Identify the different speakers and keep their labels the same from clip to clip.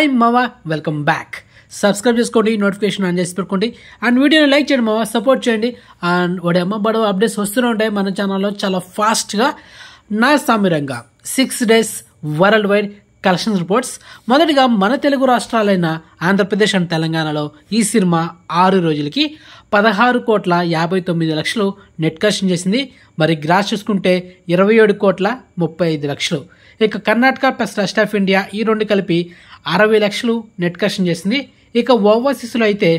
Speaker 1: Hi మావా, welcome back. Subscribe చేసుకోండి, notification on చేసి పెట్టుకోండి అండ్ వీడియోని లైక్ చేయండి మావా, సపోర్ట్ చేయండి. అండ్ వాడి అమ్మ బడవ అప్డేట్స్ వస్తూనే ఉంటాయి మన ఛానల్లో చాలా ఫాస్ట్గా. నా సామిరంగా 6 days world wide collection reports. మొదటిగా మన తెలుగు రాష్ట్రాలైన ఆంధ్రప్రదేశ్ అండ్ తెలంగాణలో ఈ సినిమా 6 రోజులకి 16,59,00,000 నెట్ కలెక్షన్ చేసింది. మరి గ్రాస్ చూసుకుంటే 27,35,00,000. ఇక Karnataka plus rest of India ఈ రెండు కలిపి 60 లక్షలు నెట్ కలెక్షన్ చేసింది. ఇక ఓవర్సీస్లో అయితే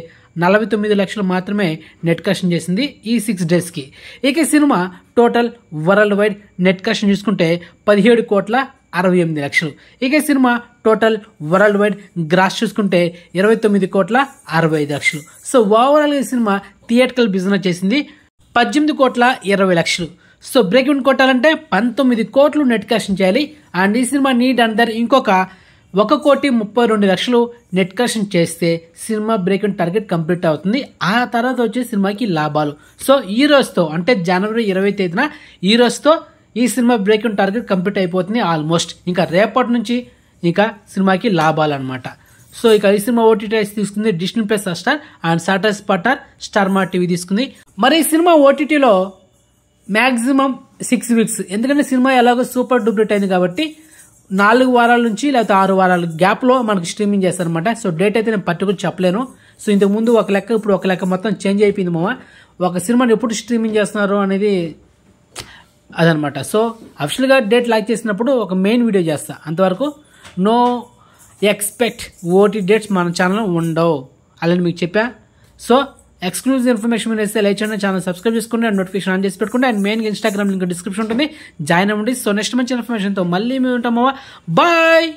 Speaker 1: 49 లక్షలు మాత్రమే నెట్ కలెక్షన్ చేసింది ఈ 6 daysకి. ఇక సినిమా total worldwide net collection చూసుకుంటే 17,68,00,000. ఇక సినిమా టోటల్ వరల్డ్ వైడ్ గ్రాస్ చూసుకుంటే 29,65,00,000. సో ఓవరాల్ ఈ సినిమా థియేటర్కల్ బిజినెస్ చేసింది 18,20,00,000. సో బ్రేక్ ఈవెన్ కొట్టాలంటే 19 కోట్లు నెట్ కలెక్షన్ చేయాలి. అండ్ ఈ సినిమా నీడ్ అందరు ఇంకొక 1,32,00,000 నెట్ కలెక్షన్ చేస్తే సినిమా బ్రేక్ ఈవెన్ టార్గెట్ కంప్లీట్ అవుతుంది. ఆ తర్వాత వచ్చే సినిమాకి లాభాలు. సో ఈ రోజుతో అంటే జనవరి 20వ తేదీన ఈ రోజుతో ఈ cinema break even target complete అయిపోతుంది ఆల్మోస్ట్. ఇంకా రేపటి నుంచి ఇంకా సినిమాకి లాభాలు అనమాట. సో ఇక ఈ సినిమా ఓటీటీ తీసుకుంది Disney plus Hotstar and Saturday spotter Star Maa TV తీసుకుంది. మరి ఈ సినిమా ఓటీటీలో మ్యాక్సిమం 6 weeks, ఎందుకంటే సినిమా ఎలాగో సూపర్ డూప్లికేట్ అయింది కాబట్టి 4 వారాల నుంచి లేకపోతే 6 వారాల గ్యాప్లో మనకి స్ట్రీమింగ్ చేస్తారనమాట. సో డేట్ అయితే నేను పర్టికులర్ చెప్పలేను. సో ఇంతకు ముందు ఒక లెక్క, ఇప్పుడు ఒక లెక్క, మొత్తం చేంజ్ అయిపోయింది మామ. ఒక సినిమాని ఎప్పుడు స్ట్రీమింగ్ చేస్తున్నారు అనేది అదనమాట. సో అఫిషియల్గా డేట్ లాక్ చేసినప్పుడు ఒక మెయిన్ వీడియో చేస్తా. అంతవరకు నో ఎక్స్పెక్ట్ ఓటీ డేట్స్ మన ఛానల్లో ఉండవు అలాని మీకు చెప్పా. సో ఎక్స్క్లూజివ్ ఇన్ఫర్మేషన్ మీరు వేస్తే లైక్ చేయండి, ఛానల్ సబ్స్క్రైబ్ చేసుకోండి అండ్ నోటిఫికేషన్ ఆన్ చేసి పెట్టుకోండి. అండ్ మెయిన్గా ఇన్స్టాగ్రామ్ లింక్ డిస్క్రిప్షన్ ఉంటుంది, జాయిన్ అవ్వండి. సో నెక్స్ట్ మంచి ఇన్ఫర్మేషన్తో మళ్ళీ మేము ఉంటాము. బాయ్.